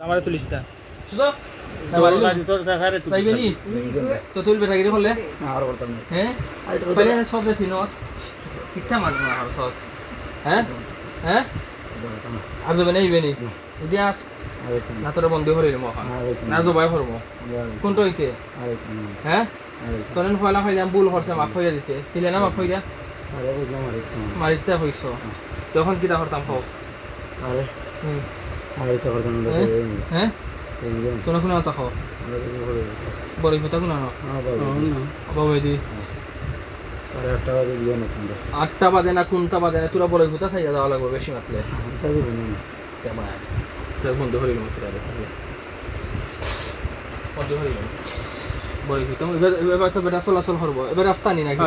আমারে তুলিস না শুধু তো তুলবে রাগিরে হলে হ্যাঁ পরে সব বেশি নস কিতা মাছ না আর সব হ্যাঁ হ্যাঁ আর যাবে না ইবেনি যদি আস না তোরা বন্ধ হরিল মহা না জবাই হরম কোনটা হইতে হ্যাঁ তখন ফয়লা খাইলাম ভুল করছে মাফ হইয়া দিতে দিলে না মাফ হইয়া মারিতে হইছ তখন কিতা করতাম হোক হ্যাঁ তোরা কোনো কথা খাও বড় কথা কোনো না বাবা দি 8টা বাজে না কোনটা বাজে না তোরা বড় কথা চাইয়া যাওয়া লাগবে বেশি মাতলে তোর বন্ধু হরিল মতো বন্ধু হরিল বড় কথা এবার তো বেটা চলাচল করবো এবার রাস্তা নি নাকি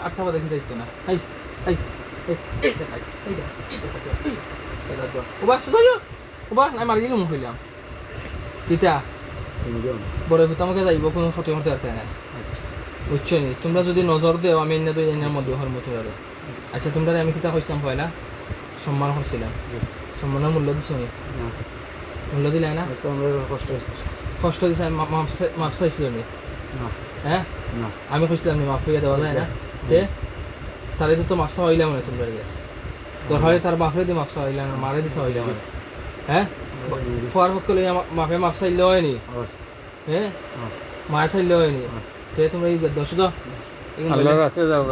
8টা বাজে কি দায়িত্ব না ওবা নাই মারি দিলাম হইলাম ইটা বড় কথা আমাকে যাইব কোনো ক্ষতি করতে পারতে না বুঝছো নি তোমরা যদি নজর দেও আমি এনে তো এনের মধ্যে হর মতো আর আচ্ছা তোমরা আমি কিতা কইছিলাম পয়লা সম্মান করছিলাম সম্মানের মূল্য দিছো নি মূল্য দিলে না কষ্ট দিছে মাফ চাইছিল নি হ্যাঁ আমি কইছিলাম নি মাফ হইয়া দেওয়া যায় না তে তারে তো মাফ চাইলাম না তোমরা গেছে তোর হয় তার বাপরে দিয়ে মাফ চাইলাম মারে দিছে হইলাম হ্যাঁ ফুয়ার পক্ষে মাফ চাইলে হয়নি হ্যাঁ মায়ের চাইলে হয়নি তে তোমরা এই দশ আল্লাহ রাতে যাও